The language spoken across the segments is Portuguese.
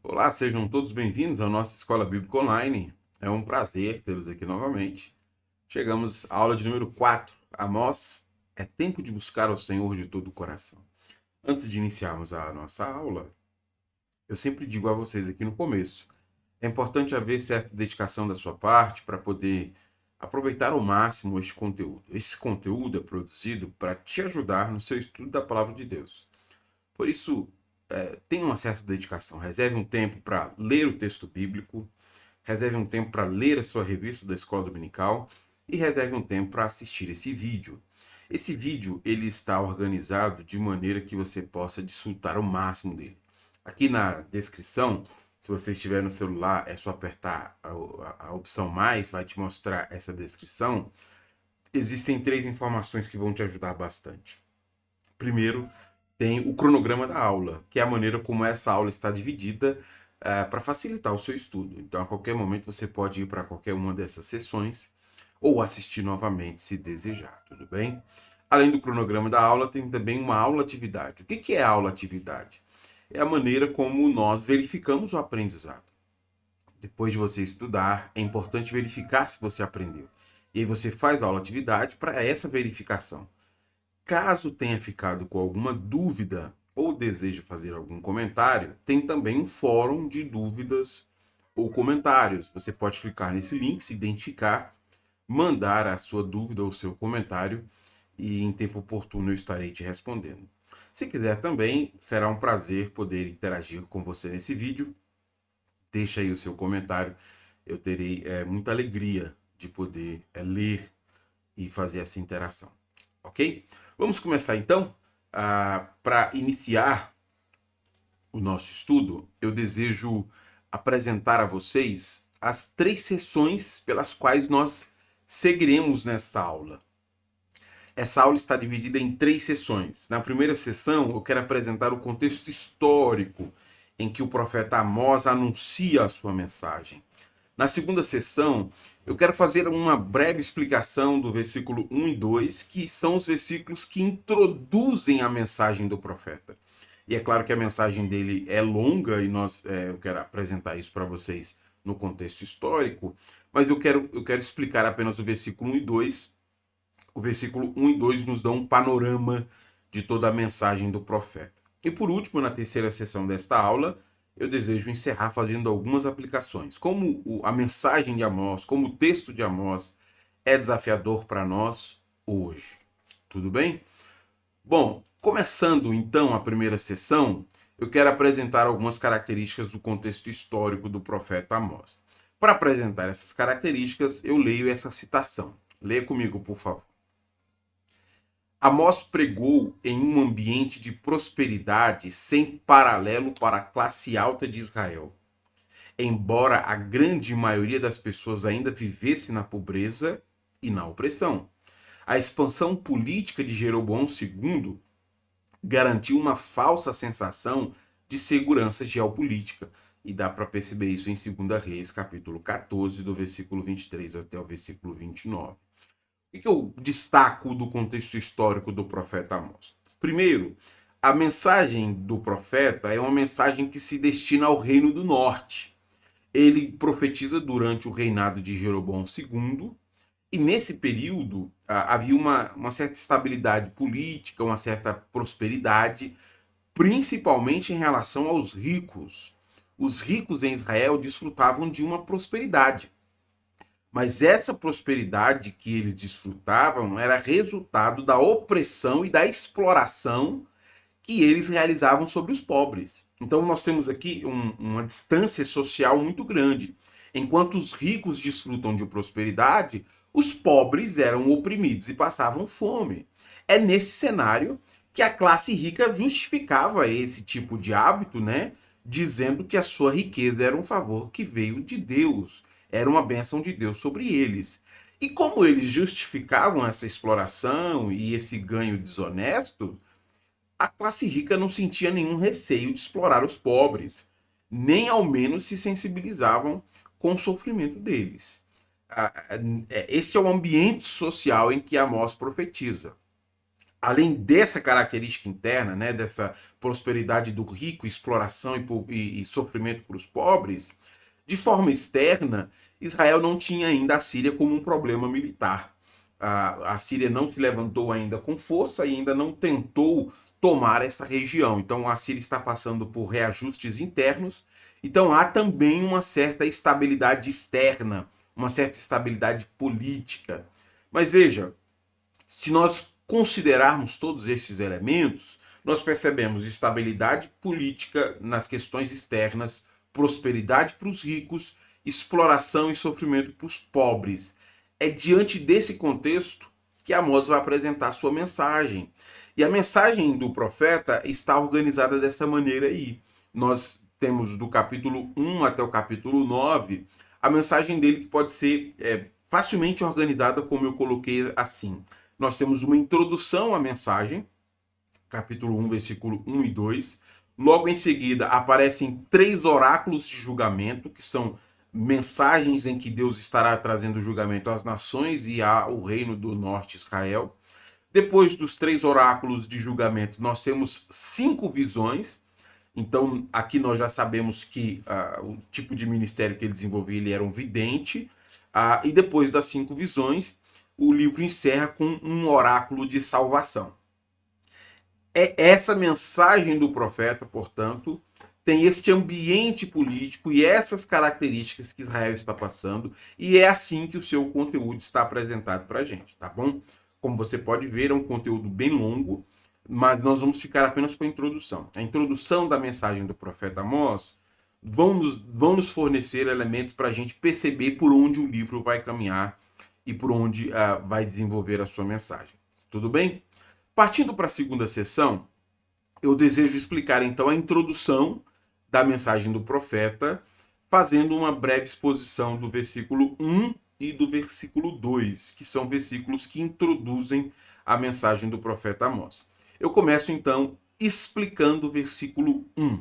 Olá, sejam todos bem-vindos à nossa Escola Bíblica Online. É um prazer tê-los aqui novamente. Chegamos à aula de número 4. Amós, é tempo de buscar ao Senhor de todo o coração. Antes de iniciarmos a nossa aula, eu sempre digo a vocês aqui no começo, é importante haver certa dedicação da sua parte para poder aproveitar ao máximo este conteúdo. Esse conteúdo é produzido para te ajudar no seu estudo da Palavra de Deus. Por isso, tenha uma certa dedicação. Reserve um tempo para ler o texto bíblico, reserve um tempo para ler a sua revista da escola dominical e reserve um tempo para assistir esse vídeo. Esse vídeo ele está organizado de maneira que você possa desfrutar o máximo dele. Aqui na descrição, se você estiver no celular, é só apertar a opção mais, vai te mostrar essa descrição. Existem 3 informações que vão te ajudar bastante. Primeiro, tem o cronograma da aula, que é a maneira como essa aula está dividida para facilitar o seu estudo. Então, a qualquer momento, você pode ir para qualquer uma dessas sessões ou assistir novamente, se desejar, tudo bem? Além do cronograma da aula, tem também uma aula-atividade. O que é a aula-atividade? É a maneira como nós verificamos o aprendizado. Depois de você estudar, é importante verificar se você aprendeu. E aí você faz a aula-atividade para essa verificação. Caso tenha ficado com alguma dúvida ou deseje fazer algum comentário, tem também um fórum de dúvidas ou comentários. Você pode clicar nesse link, se identificar, mandar a sua dúvida ou seu comentário e em tempo oportuno eu estarei te respondendo. Se quiser também, será um prazer poder interagir com você nesse vídeo. Deixa aí o seu comentário, eu terei muita alegria de poder ler e fazer essa interação. Ok? Vamos começar então. Para iniciar o nosso estudo, eu desejo apresentar a vocês as 3 sessões pelas quais nós seguiremos nesta aula. Essa aula está dividida em 3 sessões. Na primeira sessão, eu quero apresentar o contexto histórico em que o profeta Amós anuncia a sua mensagem. Na segunda sessão, eu quero fazer uma breve explicação do versículo 1 e 2, que são os versículos que introduzem a mensagem do profeta. E é claro que a mensagem dele é longa e eu quero apresentar isso para vocês no contexto histórico, mas eu quero explicar apenas o versículo 1 e 2. O versículo 1 e 2 nos dão um panorama de toda a mensagem do profeta. E por último, na terceira sessão desta aula, eu desejo encerrar fazendo algumas aplicações. Como a mensagem de Amós, como o texto de Amós é desafiador para nós hoje. Tudo bem? Bom, começando então a primeira sessão, eu quero apresentar algumas características do contexto histórico do profeta Amós. Para apresentar essas características, eu leio essa citação. Leia comigo, por favor. Amós pregou em um ambiente de prosperidade sem paralelo para a classe alta de Israel. Embora a grande maioria das pessoas ainda vivesse na pobreza e na opressão, a expansão política de Jeroboão II garantiu uma falsa sensação de segurança geopolítica. E dá para perceber isso em 2 Reis, capítulo 14, do versículo 23 até o versículo 29. O que eu destaco do contexto histórico do profeta Amós? Primeiro, a mensagem do profeta é uma mensagem que se destina ao reino do norte. Ele profetiza durante o reinado de Jeroboão II, e nesse período havia uma certa estabilidade política, uma certa prosperidade, principalmente em relação aos ricos. Os ricos em Israel desfrutavam de uma prosperidade. Mas essa prosperidade que eles desfrutavam era resultado da opressão e da exploração que eles realizavam sobre os pobres. Então nós temos aqui uma distância social muito grande. Enquanto os ricos desfrutam de prosperidade, os pobres eram oprimidos e passavam fome. É nesse cenário que a classe rica justificava esse tipo de hábito, né? Dizendo que a sua riqueza era um favor que veio de Deus, era uma bênção de Deus sobre eles. E como eles justificavam essa exploração e esse ganho desonesto, a classe rica não sentia nenhum receio de explorar os pobres, nem ao menos se sensibilizavam com o sofrimento deles. Este é o ambiente social em que Amós profetiza. além dessa característica interna, né, dessa prosperidade do rico, exploração e sofrimento para os pobres, de forma externa, Israel não tinha ainda a Síria como um problema militar. A Síria não se levantou ainda com força e ainda não tentou tomar essa região. Então a Síria está passando por reajustes internos. Então há também uma certa estabilidade externa, uma certa estabilidade política. Mas veja, se nós considerarmos todos esses elementos, nós percebemos estabilidade política nas questões externas, prosperidade para os ricos, exploração e sofrimento para os pobres. É diante desse contexto que Amós vai apresentar sua mensagem. E a mensagem do profeta está organizada dessa maneira aí. Nós temos do capítulo 1 até o capítulo 9, a mensagem dele que pode ser facilmente organizada como eu coloquei assim. Nós temos uma introdução à mensagem, capítulo 1, versículo 1 e 2. Logo em seguida aparecem 3 oráculos de julgamento, que são mensagens em que Deus estará trazendo julgamento às nações e ao reino do norte, Israel. Depois dos 3 oráculos de julgamento, nós temos 5 visões. Então, aqui nós já sabemos que o tipo de ministério que ele desenvolvia, ele era um vidente. E depois das 5 visões, o livro encerra com um oráculo de salvação. Essa mensagem do profeta, portanto, tem este ambiente político e essas características que Israel está passando, e é assim que o seu conteúdo está apresentado para a gente, tá bom? Como você pode ver, é um conteúdo bem longo, mas nós vamos ficar apenas com a introdução. A introdução da mensagem do profeta Amós vão nos fornecer elementos para a gente perceber por onde o livro vai caminhar e por onde vai desenvolver a sua mensagem. Tudo bem? Partindo para a segunda sessão, eu desejo explicar então a introdução da mensagem do profeta, fazendo uma breve exposição do versículo 1 e do versículo 2, que são versículos que introduzem a mensagem do profeta Amós. Eu começo então explicando o versículo 1.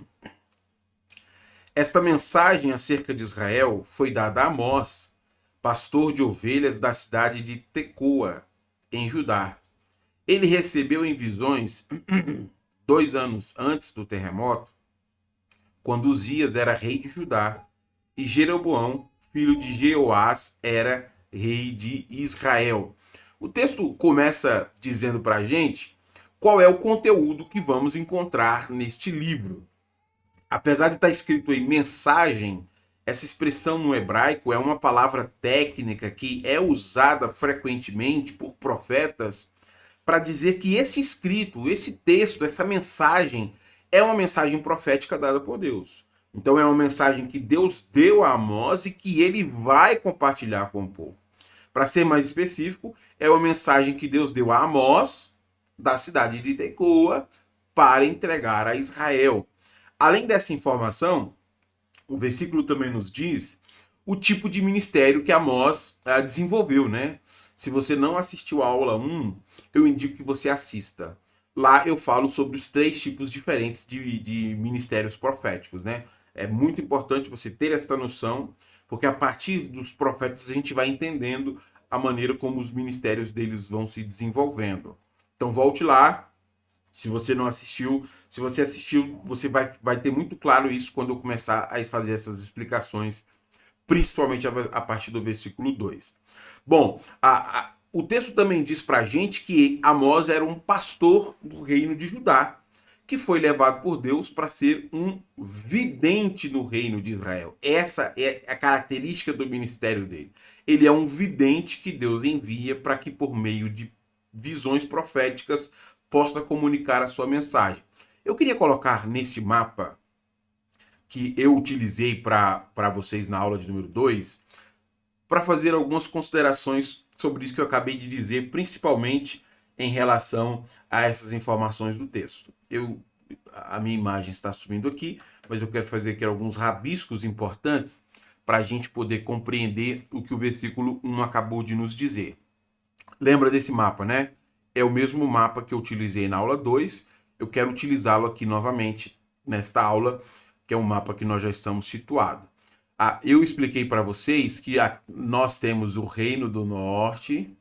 Esta mensagem acerca de Israel foi dada a Amós, pastor de ovelhas da cidade de Tecoa, em Judá. Ele recebeu em visões 2 anos antes do terremoto, quando Uzias era rei de Judá e Jeroboão, filho de Jeoás, era rei de Israel. O texto começa dizendo para a gente qual é o conteúdo que vamos encontrar neste livro. Apesar de estar escrito aí mensagem, essa expressão no hebraico é uma palavra técnica que é usada frequentemente por profetas para dizer que esse escrito, esse texto, essa mensagem é uma mensagem profética dada por Deus. Então é uma mensagem que Deus deu a Amós e que ele vai compartilhar com o povo. Para ser mais específico, é uma mensagem que Deus deu a Amós, da cidade de Tecoa, para entregar a Israel. Além dessa informação, o versículo também nos diz o tipo de ministério que Amós desenvolveu, né? Se você não assistiu a aula 1, eu indico que você assista. Lá eu falo sobre os 3 tipos diferentes de ministérios proféticos, né? É muito importante você ter esta noção, porque a partir dos profetas a gente vai entendendo a maneira como os ministérios deles vão se desenvolvendo. Então volte lá, se você não assistiu. Se você assistiu, você vai ter muito claro isso quando eu começar a fazer essas explicações, principalmente a partir do versículo 2. Bom, o texto também diz para a gente que Amós era um pastor do reino de Judá, que foi levado por Deus para ser um vidente no reino de Israel. Essa é a característica do ministério dele. Ele é um vidente que Deus envia para que, por meio de visões proféticas, possa comunicar a sua mensagem. Eu queria colocar nesse mapa que eu utilizei para vocês na aula de número 2, para fazer algumas considerações sobre isso que eu acabei de dizer, principalmente em relação a essas informações do texto. A minha imagem está subindo aqui, mas eu quero fazer aqui alguns rabiscos importantes para a gente poder compreender o que o versículo 1 acabou de nos dizer. Lembra desse mapa, né? É o mesmo mapa que eu utilizei na aula 2. Eu quero utilizá-lo aqui novamente nesta aula, que é um mapa que nós já estamos situados. Eu expliquei para vocês que nós temos o Reino do Norte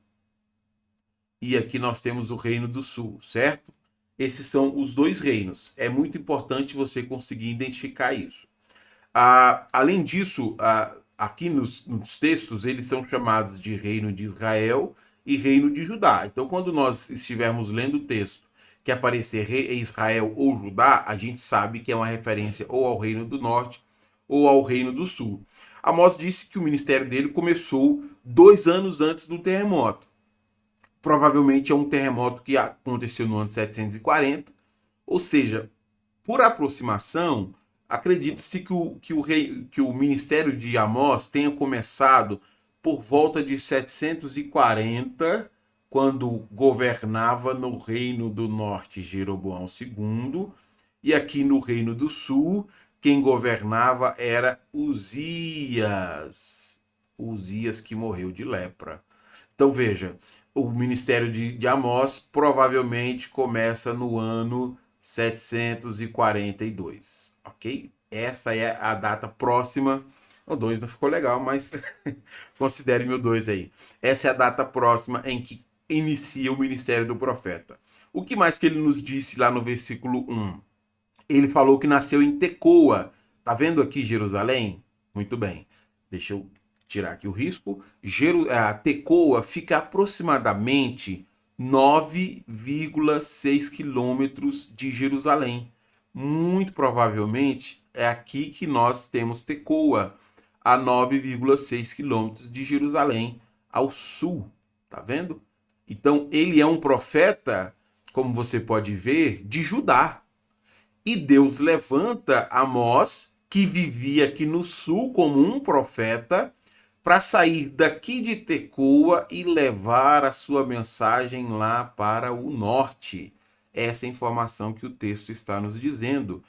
e aqui nós temos o Reino do Sul, certo? Esses são os dois reinos. É muito importante você conseguir identificar isso. Além disso, aqui nos textos, eles são chamados de Reino de Israel e Reino de Judá. Então, quando nós estivermos lendo o texto que aparecer Israel ou Judá, a gente sabe que é uma referência ou ao Reino do Norte ou ao Reino do Sul. Amós disse que o ministério dele começou 2 anos antes do terremoto. Provavelmente é um terremoto que aconteceu no ano 740, ou seja, por aproximação, acredita-se que o ministério de Amós tenha começado por volta de 740, quando governava no Reino do Norte Jeroboão II, e aqui no Reino do Sul, quem governava era Uzias. Uzias, que morreu de lepra. Então veja, o ministério de Amós provavelmente começa no ano 742, ok? Essa é a data próxima. O 2 não ficou legal, mas considere meu 2 aí. Essa é a data próxima em que inicia o ministério do profeta. O que mais que ele nos disse lá no versículo 1? Ele falou que nasceu em Tecoa. Tá vendo aqui Jerusalém? Muito bem. Deixa eu tirar aqui o risco. Tecoa fica aproximadamente 9,6 quilômetros de Jerusalém. Muito provavelmente é aqui que nós temos Tecoa, a 9,6 quilômetros de Jerusalém, ao sul. Tá vendo? Então ele é um profeta, como você pode ver, de Judá. E Deus levanta Amós, que vivia aqui no sul como um profeta, para sair daqui de Tecoa e levar a sua mensagem lá para o norte. Essa é a informação que o texto está nos dizendo.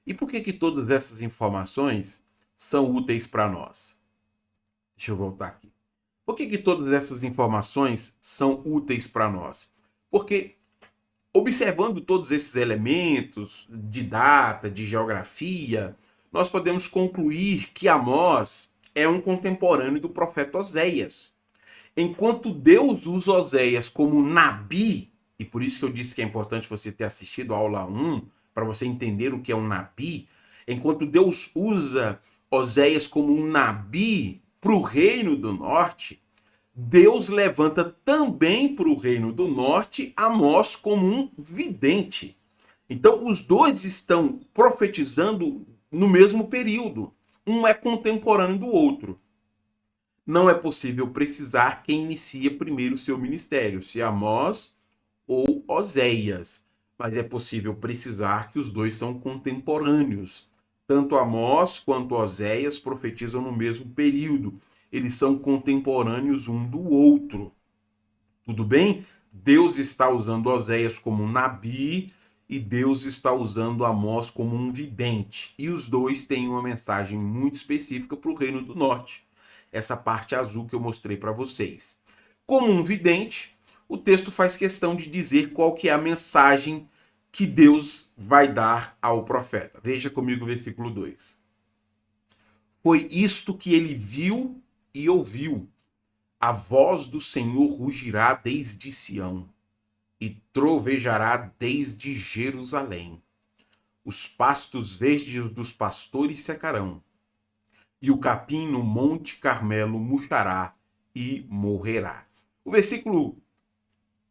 E por que todas essas informações são úteis para nós? Deixa eu voltar aqui. Por que todas essas informações são úteis para nós? Porque observando todos esses elementos de data, de geografia, nós podemos concluir que Amós é um contemporâneo do profeta Oséias. Enquanto Deus usa Oséias como Nabi, e por isso que eu disse que é importante você ter assistido a aula 1, para você entender o que é um Nabi, enquanto Deus usa Oséias como um Nabi para o reino do norte, Deus levanta também para o reino do norte Amós como um vidente. Então, os dois estão profetizando no mesmo período. Um é contemporâneo do outro. Não é possível precisar quem inicia primeiro o seu ministério, se Amós ou Oséias. Mas é possível precisar que os dois são contemporâneos. Tanto Amós quanto Oséias profetizam no mesmo período. Eles são contemporâneos um do outro. Tudo bem? Deus está usando Oséias como um nabi e Deus está usando Amós como um vidente. E os dois têm uma mensagem muito específica para o Reino do Norte. Essa parte azul que eu mostrei para vocês. Como um vidente, o texto faz questão de dizer qual que é a mensagem que Deus vai dar ao profeta. Veja comigo o versículo 2. Foi isto que ele viu e ouviu. A voz do Senhor rugirá desde Sião e trovejará desde Jerusalém. Os pastos verdes dos pastores secarão, e o capim no monte Carmelo murchará e morrerá. O versículo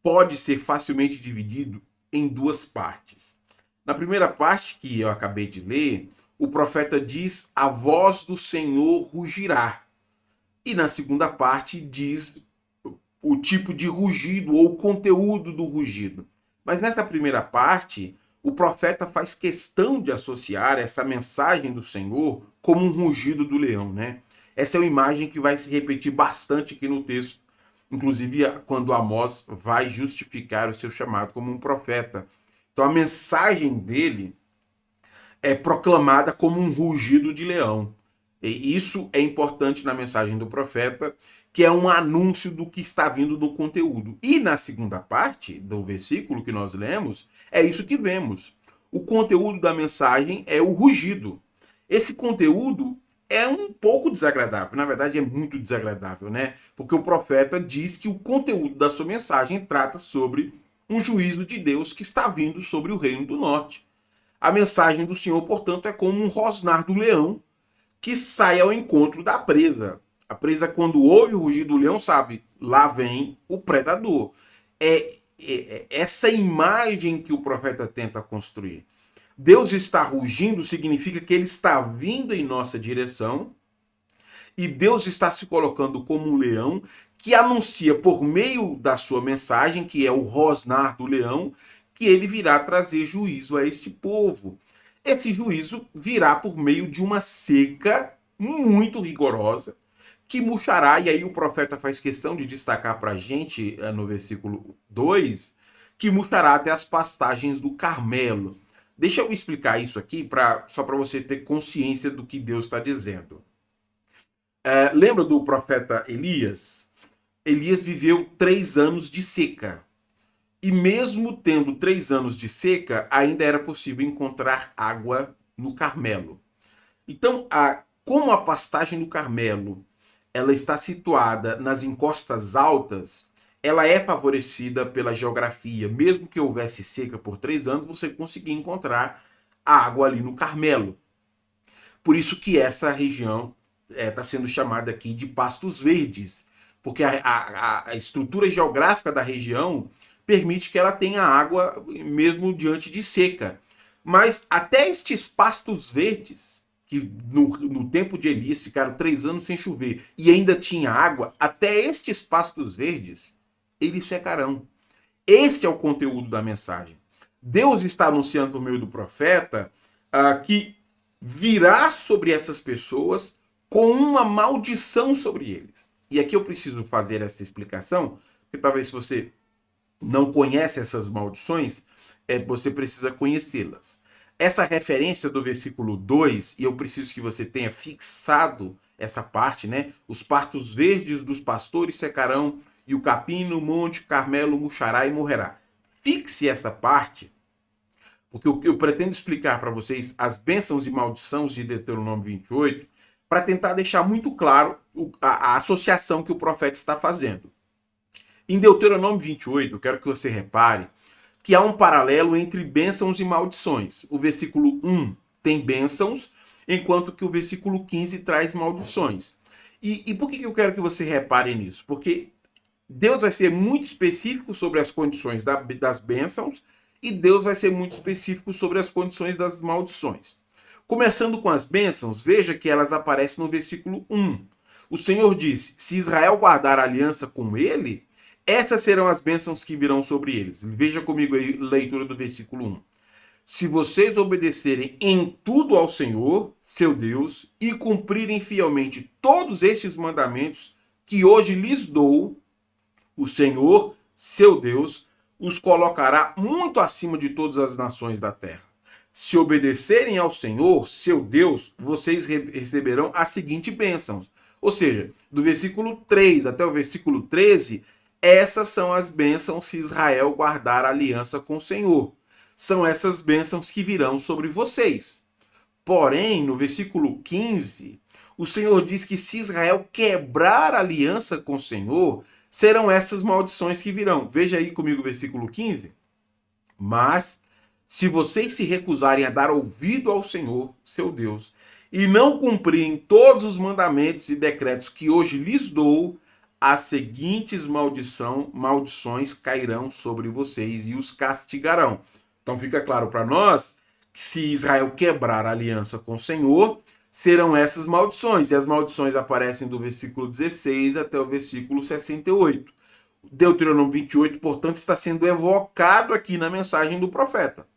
pode ser facilmente dividido em duas partes. Na primeira parte, que eu acabei de ler, o profeta diz: a voz do Senhor rugirá. E na segunda parte diz o tipo de rugido ou o conteúdo do rugido. Mas nessa primeira parte, o profeta faz questão de associar essa mensagem do Senhor como um rugido do leão, né? Essa é uma imagem que vai se repetir bastante aqui no texto, inclusive quando Amós vai justificar o seu chamado como um profeta. Então a mensagem dele é proclamada como um rugido de leão. E isso é importante na mensagem do profeta, que é um anúncio do que está vindo do conteúdo. E na segunda parte do versículo que nós lemos, é isso que vemos. O conteúdo da mensagem é o rugido. Esse conteúdo é um pouco desagradável. Na verdade, é muito desagradável, né? Porque o profeta diz que o conteúdo da sua mensagem trata sobre um juízo de Deus que está vindo sobre o reino do norte. A mensagem do Senhor, portanto, é como um rosnar do leão que sai ao encontro da presa. A presa, quando ouve o rugir do leão, sabe, lá vem o predador. É essa imagem que o profeta tenta construir. Deus está rugindo significa que ele está vindo em nossa direção e Deus está se colocando como um leão que anuncia por meio da sua mensagem, que é o rosnar do leão, que ele virá trazer juízo a este povo. Esse juízo virá por meio de uma seca muito rigorosa, que murchará, e aí o profeta faz questão de destacar para a gente, no versículo 2, que murchará até as pastagens do Carmelo. Deixa eu explicar isso aqui, só para você ter consciência do que Deus está dizendo. Lembra do profeta Elias? Elias viveu 3 anos de seca. E mesmo tendo 3 anos de seca, ainda era possível encontrar água no Carmelo. Então, como a pastagem do Carmelo ela está situada nas encostas altas, ela é favorecida pela geografia. Mesmo que houvesse seca por 3 anos, você conseguia encontrar água ali no Carmelo. Por isso que essa região está sendo chamada aqui de pastos verdes, porque a estrutura geográfica da região permite que ela tenha água mesmo diante de seca. Mas até estes pastos verdes, que no tempo de Elias ficaram 3 anos sem chover e ainda tinha água, até estes pastos verdes, eles secarão. Este é o conteúdo da mensagem. Deus está anunciando por meio do profeta que virá sobre essas pessoas com uma maldição sobre eles. E aqui eu preciso fazer essa explicação, porque talvez se você não conhece essas maldições, você precisa conhecê-las. Essa referência do versículo 2, e eu preciso que você tenha fixado essa parte, né? Os pastos verdes dos pastores secarão, e o capim no monte Carmelo murchará e morrerá. Fixe essa parte, porque eu pretendo explicar para vocês as bênçãos e maldições de Deuteronômio 28, para tentar deixar muito claro a associação que o profeta está fazendo. Em Deuteronômio 28, eu quero que você repare que há um paralelo entre bênçãos e maldições. O versículo 1 tem bênçãos, enquanto que o versículo 15 traz maldições. E por que eu quero que você repare nisso? Porque Deus vai ser muito específico sobre as condições das bênçãos e Deus vai ser muito específico sobre as condições das maldições. Começando com as bênçãos, veja que elas aparecem no versículo 1. O Senhor diz: se Israel guardar a aliança com ele, essas serão as bênçãos que virão sobre eles. Veja comigo aí a leitura do versículo 1. Se vocês obedecerem em tudo ao Senhor, seu Deus, e cumprirem fielmente todos estes mandamentos que hoje lhes dou, o Senhor, seu Deus, os colocará muito acima de todas as nações da terra. Se obedecerem ao Senhor, seu Deus, vocês receberão a seguinte bênção. Ou seja, do versículo 3 até o versículo 13, essas são as bênçãos se Israel guardar a aliança com o Senhor. São essas bênçãos que virão sobre vocês. Porém, no versículo 15, o Senhor diz que se Israel quebrar a aliança com o Senhor, serão essas maldições que virão. Veja aí comigo o versículo 15. Mas, se vocês se recusarem a dar ouvido ao Senhor, seu Deus, e não cumprirem todos os mandamentos e decretos que hoje lhes dou, as seguintes maldições cairão sobre vocês e os castigarão. Então fica claro para nós que se Israel quebrar a aliança com o Senhor, serão essas maldições. E as maldições aparecem do versículo 16 até o versículo 68. Deuteronômio 28, portanto, está sendo evocado aqui na mensagem do profeta.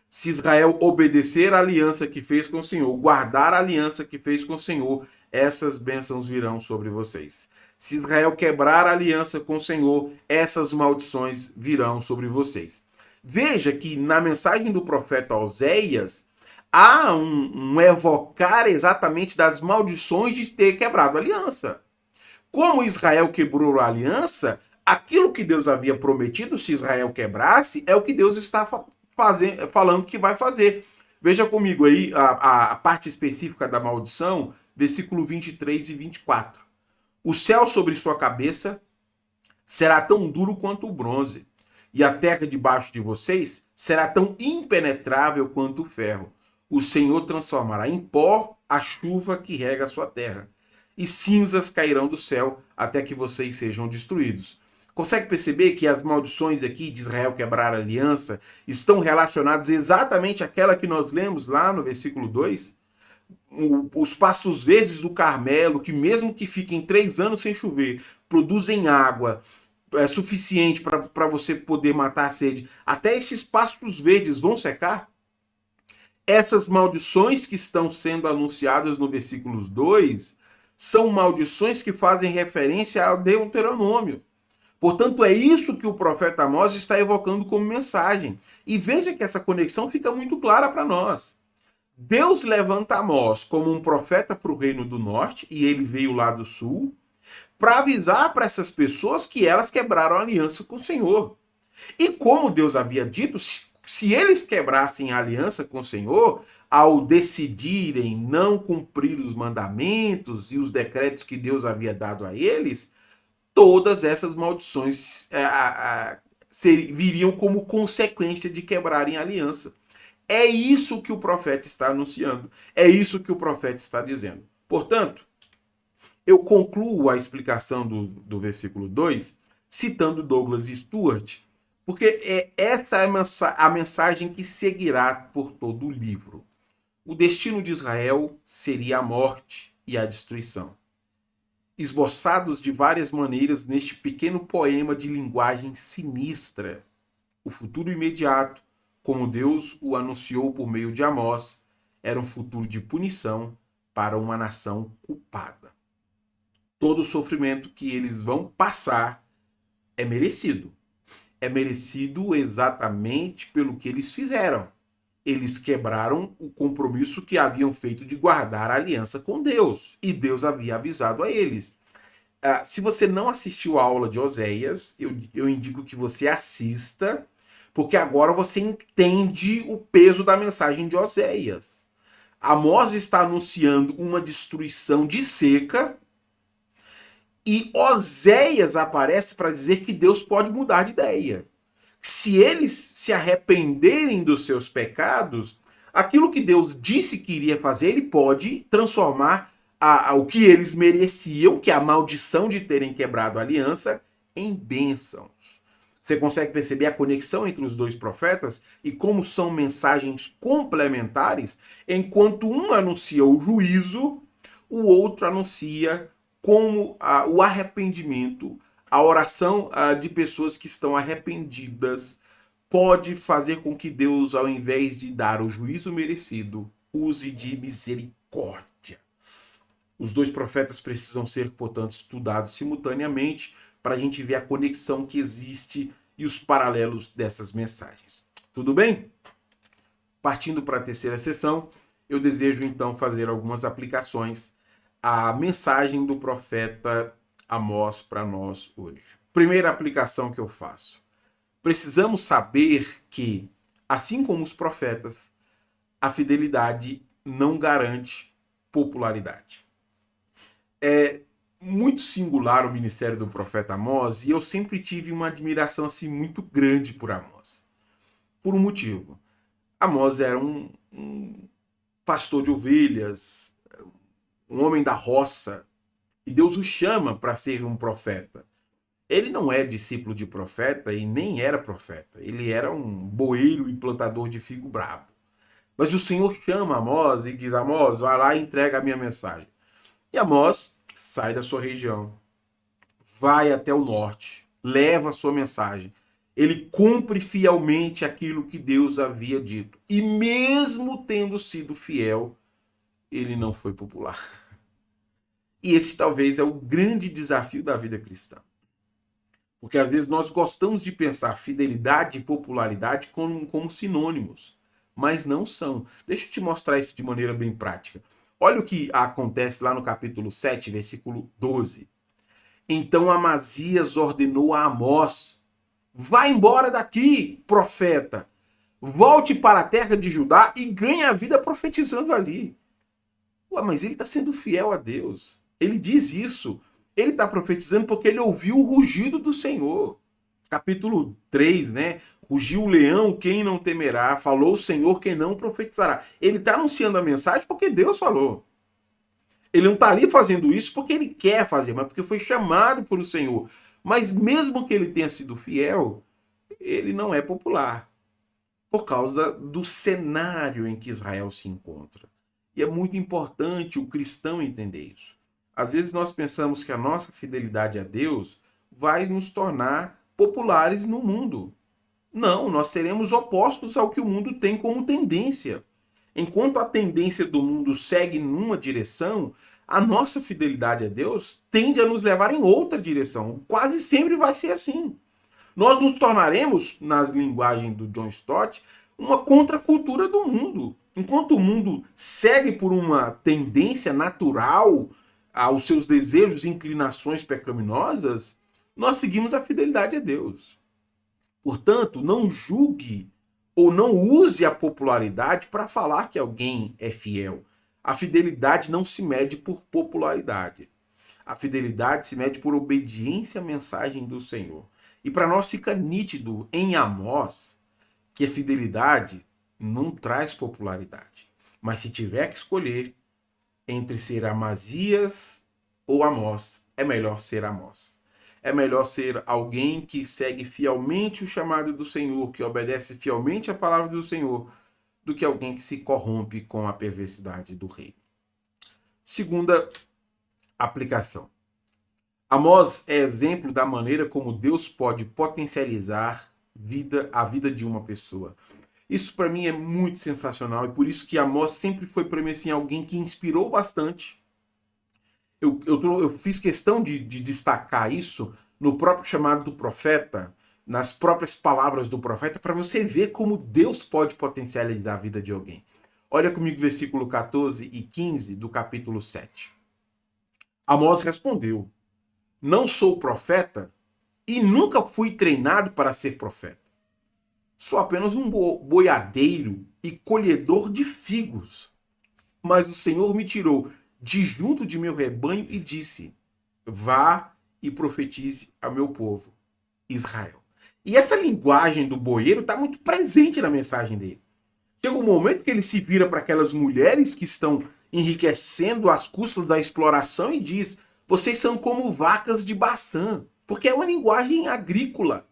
Se Israel obedecer a aliança que fez com o Senhor, guardar a aliança que fez com o Senhor, essas bênçãos virão sobre vocês. Se Israel quebrar a aliança com o Senhor, essas maldições virão sobre vocês. Veja que na mensagem do profeta Oséias, há um evocar exatamente das maldições de ter quebrado a aliança. Como Israel quebrou a aliança, aquilo que Deus havia prometido, se Israel quebrasse, é o que Deus está falando que vai fazer. Veja comigo aí a parte específica da maldição, versículo 23 e 24. O céu sobre sua cabeça será tão duro quanto o bronze, e a terra debaixo de vocês será tão impenetrável quanto o ferro. O Senhor transformará em pó a chuva que rega a sua terra, e cinzas cairão do céu até que vocês sejam destruídos. Consegue perceber que as maldições aqui de Israel quebrar a aliança estão relacionadas exatamente àquela que nós lemos lá no versículo 2? Os pastos verdes do Carmelo, que mesmo que fiquem 3 anos sem chover, produzem água suficiente para você poder matar a sede. Até esses pastos verdes vão secar? Essas maldições que estão sendo anunciadas no versículo 2 são maldições que fazem referência ao Deuteronômio. Portanto, é isso que o profeta Amós está evocando como mensagem. E veja que essa conexão fica muito clara para nós. Deus levanta Amós como um profeta para o reino do norte, e ele veio lá do sul, para avisar para essas pessoas que elas quebraram a aliança com o Senhor. E como Deus havia dito, se eles quebrassem a aliança com o Senhor, ao decidirem não cumprir os mandamentos e os decretos que Deus havia dado a eles, todas essas maldições viriam como consequência de quebrarem a aliança. É isso que o profeta está anunciando. É isso que o profeta está dizendo. Portanto, eu concluo a explicação do versículo 2 citando Douglas Stuart, porque essa é a mensagem que seguirá por todo o livro. O destino de Israel seria a morte e a destruição, esboçados de várias maneiras neste pequeno poema de linguagem sinistra. O futuro imediato, como Deus o anunciou por meio de Amós, era um futuro de punição para uma nação culpada. Todo o sofrimento que eles vão passar é merecido. É merecido exatamente pelo que eles fizeram. Eles quebraram o compromisso que haviam feito de guardar a aliança com Deus. E Deus havia avisado a eles. Se você não assistiu a aula de Oséias, eu indico que você assista, porque agora você entende o peso da mensagem de Oséias. Amós está anunciando uma destruição de seca, e Oséias aparece para dizer que Deus pode mudar de ideia. Se eles se arrependerem dos seus pecados, aquilo que Deus disse que iria fazer, ele pode transformar o que eles mereciam, que é a maldição de terem quebrado a aliança, em bênçãos. Você consegue perceber a conexão entre os dois profetas e como são mensagens complementares? Enquanto um anuncia o juízo, o outro anuncia como o arrependimento, a oração de pessoas que estão arrependidas pode fazer com que Deus, ao invés de dar o juízo merecido, use de misericórdia. Os dois profetas precisam ser, portanto, estudados simultaneamente para a gente ver a conexão que existe e os paralelos dessas mensagens. Tudo bem? Partindo para a terceira sessão, eu desejo então fazer algumas aplicações à mensagem do profeta Amós para nós hoje. Primeira aplicação que eu faço. Precisamos saber que, assim como os profetas, a fidelidade não garante popularidade. É muito singular o ministério do profeta Amós e eu sempre tive uma admiração assim muito grande por Amós. Por um motivo. Amós era um pastor de ovelhas, um homem da roça, e Deus o chama para ser um profeta. Ele não é discípulo de profeta e nem era profeta. Ele era um boeiro e plantador de figo brabo. Mas o Senhor chama Amós e diz: Amós, vai lá e entrega a minha mensagem. E Amós sai da sua região, vai até o norte, leva a sua mensagem. Ele cumpre fielmente aquilo que Deus havia dito. E mesmo tendo sido fiel, ele não foi popular. E esse talvez é o grande desafio da vida cristã. Porque às vezes nós gostamos de pensar fidelidade e popularidade como sinônimos, mas não são. Deixa eu te mostrar isso de maneira bem prática. Olha o que acontece lá no capítulo 7, versículo 12. Então Amazias ordenou a Amós: vá embora daqui, profeta, Volte para a terra de Judá e ganhe a vida profetizando ali. Ué, mas ele está sendo fiel a Deus. Ele diz isso. Ele está profetizando porque ele ouviu o rugido do Senhor. Capítulo 3, né? Rugiu o leão, quem não temerá? Falou o Senhor, quem não profetizará. Ele está anunciando a mensagem porque Deus falou. Ele não está ali fazendo isso porque ele quer fazer, mas porque foi chamado por o Senhor. Mas mesmo que ele tenha sido fiel, ele não é popular por causa do cenário em que Israel se encontra. E é muito importante o cristão entender isso. Às vezes nós pensamos que a nossa fidelidade a Deus vai nos tornar populares no mundo. Não, nós seremos opostos ao que o mundo tem como tendência. Enquanto a tendência do mundo segue numa direção, a nossa fidelidade a Deus tende a nos levar em outra direção. Quase sempre vai ser assim. Nós nos tornaremos, nas linguagens do John Stott, uma contracultura do mundo. Enquanto o mundo segue por uma tendência natural aos seus desejos e inclinações pecaminosas, nós seguimos a fidelidade a Deus. Portanto, não julgue ou não use a popularidade para falar que alguém é fiel. A fidelidade não se mede por popularidade. A fidelidade se mede por obediência à mensagem do Senhor. E para nós fica nítido em Amós que a fidelidade não traz popularidade. Mas se tiver que escolher entre ser Amazias ou Amós, é melhor ser Amós. É melhor ser alguém que segue fielmente o chamado do Senhor, que obedece fielmente a palavra do Senhor, do que alguém que se corrompe com a perversidade do rei. Segunda aplicação. Amós é exemplo da maneira como Deus pode potencializar a vida de uma pessoa. Isso para mim é muito sensacional e por isso que Amós sempre foi para mim assim, alguém que inspirou bastante. Eu fiz questão de destacar isso no próprio chamado do profeta, nas próprias palavras do profeta, para você ver como Deus pode potencializar a vida de alguém. Olha comigo versículo 14 e 15 do capítulo 7. Amós respondeu: não sou profeta e nunca fui treinado para ser profeta. Sou apenas um boiadeiro e colhedor de figos. Mas o Senhor me tirou de junto de meu rebanho e disse: vá e profetize ao meu povo, Israel. E essa linguagem do boieiro está muito presente na mensagem dele. Chega um momento que ele se vira para aquelas mulheres que estão enriquecendo às custas da exploração e diz: vocês são como vacas de Baçã, porque é uma linguagem agrícola.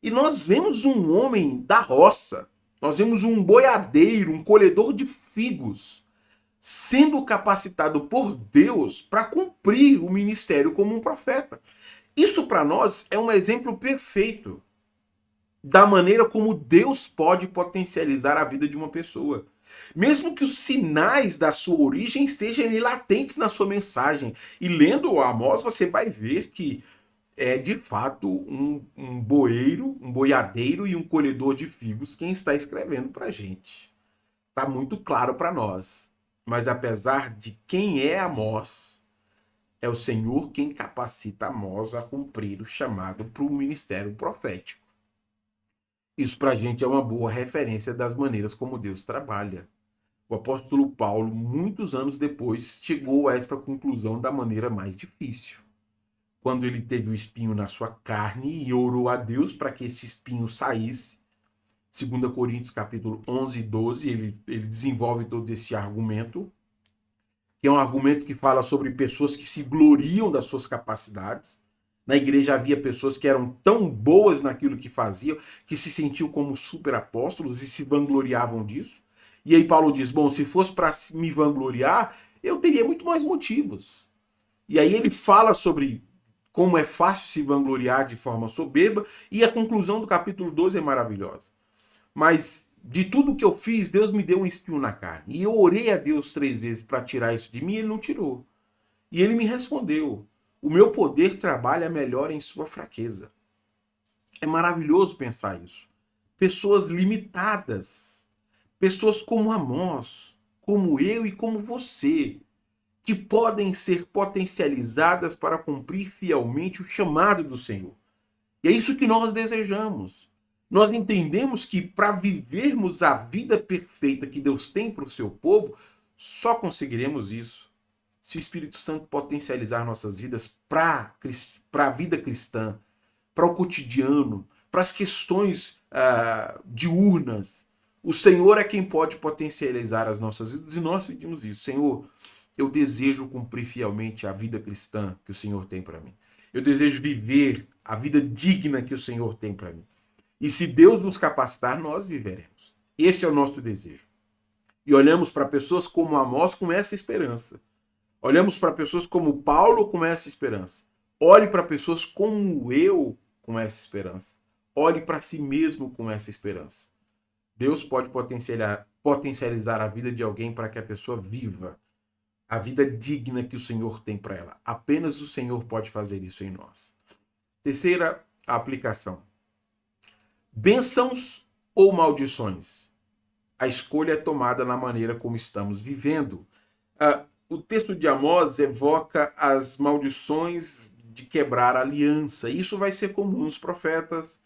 E nós vemos um homem da roça, nós vemos um boiadeiro, um colhedor de figos, sendo capacitado por Deus para cumprir o ministério como um profeta. Isso para nós é um exemplo perfeito da maneira como Deus pode potencializar a vida de uma pessoa. Mesmo que os sinais da sua origem estejam latentes na sua mensagem. E lendo o Amós, você vai ver que é de fato um boiadeiro e um colhedor de figos quem está escrevendo para a gente. Está muito claro para nós. Mas apesar de quem é Amós, é o Senhor quem capacita Amós a cumprir o chamado para o ministério profético. Isso para a gente é uma boa referência das maneiras como Deus trabalha. O apóstolo Paulo, muitos anos depois, chegou a esta conclusão da maneira mais difícil. Quando ele teve o espinho na sua carne e orou a Deus para que esse espinho saísse. 2 Coríntios capítulo 11 e 12, ele desenvolve todo esse argumento, que é um argumento que fala sobre pessoas que se gloriam das suas capacidades. Na igreja havia pessoas que eram tão boas naquilo que faziam, que se sentiam como super apóstolos e se vangloriavam disso. E aí Paulo diz, bom, se fosse para me vangloriar, eu teria muito mais motivos. E aí ele fala sobre como é fácil se vangloriar de forma soberba, e a conclusão do capítulo 12 é maravilhosa. Mas de tudo que eu fiz, Deus me deu um espinho na carne. E eu orei a Deus 3 vezes para tirar isso de mim, e ele não tirou. E ele me respondeu: o meu poder trabalha melhor em sua fraqueza. É maravilhoso pensar isso. Pessoas limitadas, pessoas como Amós, como eu e como você, que podem ser potencializadas para cumprir fielmente o chamado do Senhor. E é isso que nós desejamos. Nós entendemos que para vivermos a vida perfeita que Deus tem para o seu povo, só conseguiremos isso se o Espírito Santo potencializar nossas vidas para a vida cristã, para o cotidiano, para as questões diurnas. O Senhor é quem pode potencializar as nossas vidas e nós pedimos isso. Senhor, eu desejo cumprir fielmente a vida cristã que o Senhor tem para mim. Eu desejo viver a vida digna que o Senhor tem para mim. E se Deus nos capacitar, nós viveremos. Esse é o nosso desejo. E olhamos para pessoas como Amós com essa esperança. Olhamos para pessoas como Paulo com essa esperança. Olhe para pessoas como eu com essa esperança. Olhe para si mesmo com essa esperança. Deus pode potencializar a vida de alguém para que a pessoa viva a vida digna que o Senhor tem para ela. Apenas o Senhor pode fazer isso em nós. Terceira aplicação. Bênçãos ou maldições? A escolha é tomada na maneira como estamos vivendo. O texto de Amós evoca as maldições de quebrar a aliança. Isso vai ser comum nos profetas.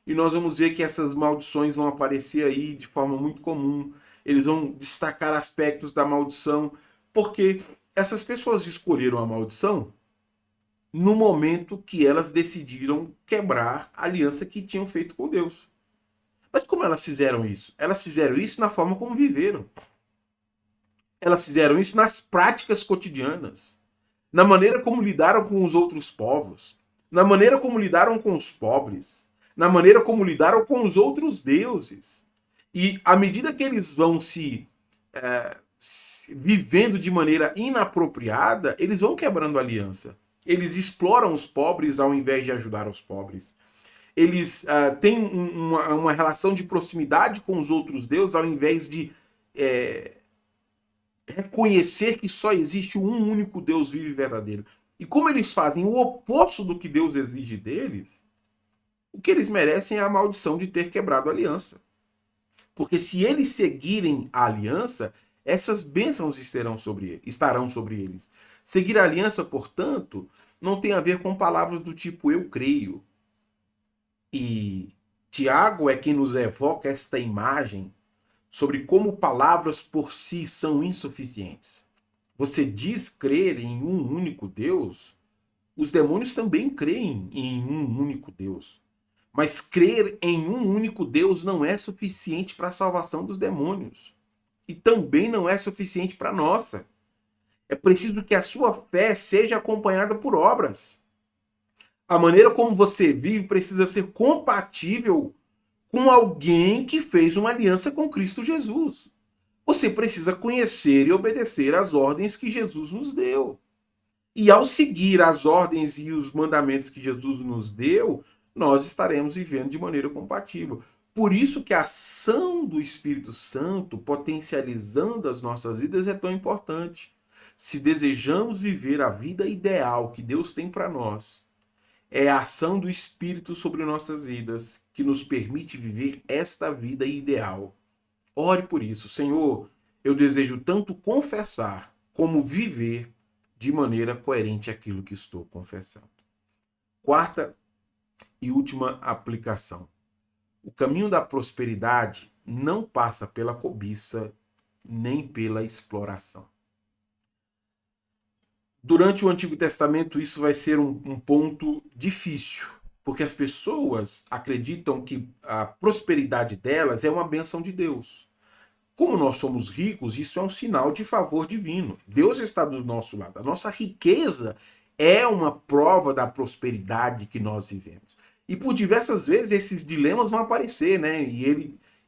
E nós vamos ver que essas maldições vão aparecer aí de forma muito comum. Eles vão destacar aspectos da maldição, porque essas pessoas escolheram a maldição no momento que elas decidiram quebrar a aliança que tinham feito com Deus. Mas como elas fizeram isso? Elas fizeram isso na forma como viveram. Elas fizeram isso nas práticas cotidianas, na maneira como lidaram com os outros povos, na maneira como lidaram com os pobres, na maneira como lidaram com os outros deuses. E à medida que eles vão se vivendo de maneira inapropriada, eles vão quebrando a aliança. Eles exploram os pobres ao invés de ajudar os pobres. Eles têm uma relação de proximidade com os outros deuses ao invés de reconhecer que só existe um único Deus vivo e verdadeiro. E como eles fazem o oposto do que Deus exige deles, o que eles merecem é a maldição de ter quebrado a aliança. Porque se eles seguirem a aliança, essas bênçãos estarão sobre eles. Seguir a aliança, portanto, não tem a ver com palavras do tipo eu creio. E Tiago é quem nos evoca esta imagem sobre como palavras por si são insuficientes. Você diz crer em um único Deus, os demônios também creem em um único Deus. Mas crer em um único Deus não é suficiente para a salvação dos demônios. E também não é suficiente para a nossa. É preciso que a sua fé seja acompanhada por obras. A maneira como você vive precisa ser compatível com alguém que fez uma aliança com Cristo Jesus. Você precisa conhecer e obedecer às ordens que Jesus nos deu. E ao seguir as ordens e os mandamentos que Jesus nos deu, nós estaremos vivendo de maneira compatível. Por isso que a ação do Espírito Santo, potencializando as nossas vidas, é tão importante. Se desejamos viver a vida ideal que Deus tem para nós, é a ação do Espírito sobre nossas vidas que nos permite viver esta vida ideal. Ore por isso. Senhor, eu desejo tanto confessar como viver de maneira coerente aquilo que estou confessando. Quarta e última aplicação. O caminho da prosperidade não passa pela cobiça nem pela exploração. Durante o Antigo Testamento, isso vai ser um ponto difícil, porque as pessoas acreditam que a prosperidade delas é uma bênção de Deus. Como nós somos ricos, isso é um sinal de favor divino. Deus está do nosso lado. A nossa riqueza é uma prova da prosperidade que nós vivemos. E por diversas vezes esses dilemas vão aparecer, né? E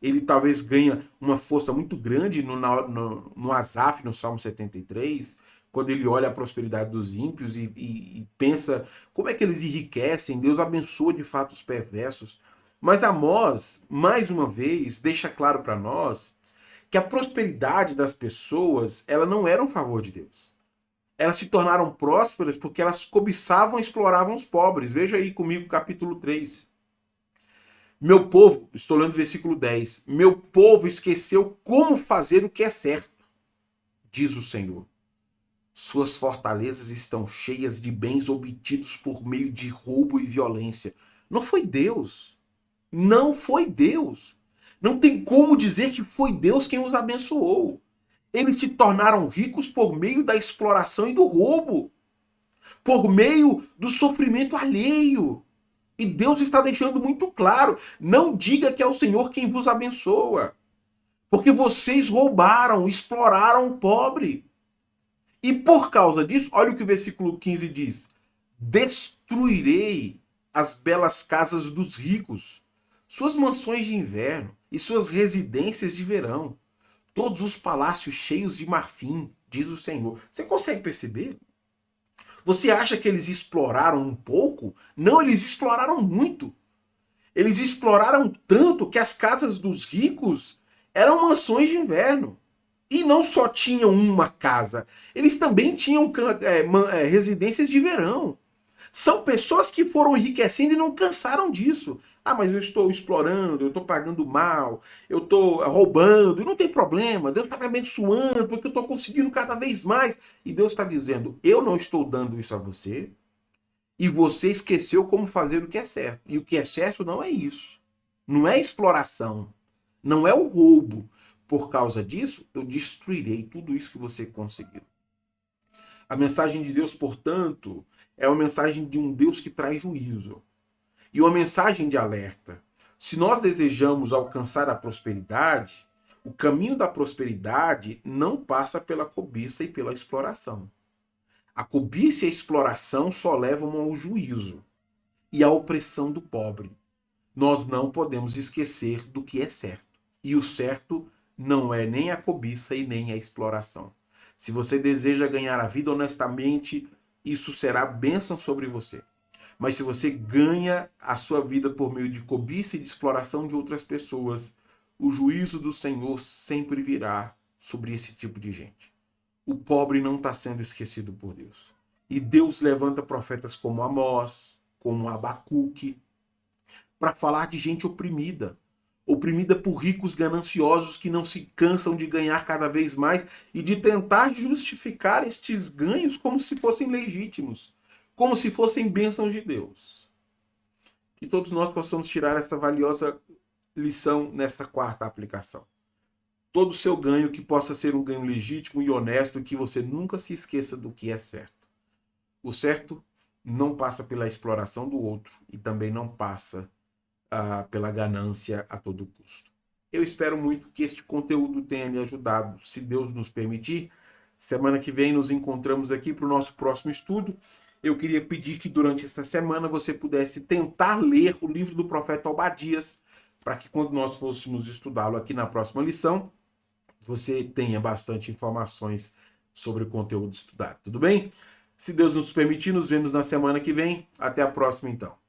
ele talvez ganha uma força muito grande no Asaf, no Salmo 73, quando ele olha a prosperidade dos ímpios e pensa como é que eles enriquecem, Deus abençoa de fato os perversos. Mas Amós, mais uma vez, deixa claro para nós que a prosperidade das pessoas, ela não era um favor de Deus. Elas se tornaram prósperas porque elas cobiçavam e exploravam os pobres. Veja aí comigo capítulo 3. Meu povo, estou lendo o versículo 10, meu povo esqueceu como fazer o que é certo, diz o Senhor. Suas fortalezas estão cheias de bens obtidos por meio de roubo e violência. Não foi Deus. Não foi Deus. Não tem como dizer que foi Deus quem os abençoou. Eles se tornaram ricos por meio da exploração e do roubo, por meio do sofrimento alheio. E Deus está deixando muito claro: não diga que é o Senhor quem vos abençoa, porque vocês roubaram, exploraram o pobre. E por causa disso, olha o que o versículo 15 diz: destruirei as belas casas dos ricos, suas mansões de inverno e suas residências de verão, todos os palácios cheios de marfim, diz o Senhor. Você consegue perceber? Você acha que eles exploraram um pouco? Não, eles exploraram muito. Eles exploraram tanto que as casas dos ricos eram mansões de inverno. E não só tinham uma casa, eles também tinham residências de verão. São pessoas que foram enriquecendo e não cansaram disso. Ah, mas eu estou explorando, eu estou pagando mal, eu estou roubando, não tem problema. Deus está me abençoando porque eu estou conseguindo cada vez mais. E Deus está dizendo: eu não estou dando isso a você e você esqueceu como fazer o que é certo. E o que é certo não é isso. Não é exploração, não é o roubo. Por causa disso, eu destruirei tudo isso que você conseguiu. A mensagem de Deus, portanto, é uma mensagem de um Deus que traz juízo. E uma mensagem de alerta. Se nós desejamos alcançar a prosperidade, o caminho da prosperidade não passa pela cobiça e pela exploração. A cobiça e a exploração só levam ao juízo e à opressão do pobre. Nós não podemos esquecer do que é certo. E o certo não é nem a cobiça e nem a exploração. Se você deseja ganhar a vida honestamente, isso será bênção sobre você. Mas se você ganha a sua vida por meio de cobiça e de exploração de outras pessoas, o juízo do Senhor sempre virá sobre esse tipo de gente. O pobre não está sendo esquecido por Deus. E Deus levanta profetas como Amós, como Abacuque, para falar de gente oprimida. Oprimida por ricos gananciosos que não se cansam de ganhar cada vez mais e de tentar justificar estes ganhos como se fossem legítimos, como se fossem bênçãos de Deus. Que todos nós possamos tirar essa valiosa lição nesta quarta aplicação. Todo o seu ganho que possa ser um ganho legítimo e honesto, que você nunca se esqueça do que é certo. O certo não passa pela exploração do outro e também não passa pela ganância a todo custo. Eu espero muito que este conteúdo tenha lhe ajudado. Se Deus nos permitir, semana que vem nos encontramos aqui para o nosso próximo estudo. Eu queria pedir que durante esta semana você pudesse tentar ler o livro do profeta Obadias, para que quando nós fôssemos estudá-lo aqui na próxima lição, você tenha bastante informações sobre o conteúdo estudado. Tudo bem? Se Deus nos permitir, nos vemos na semana que vem. Até a próxima, então.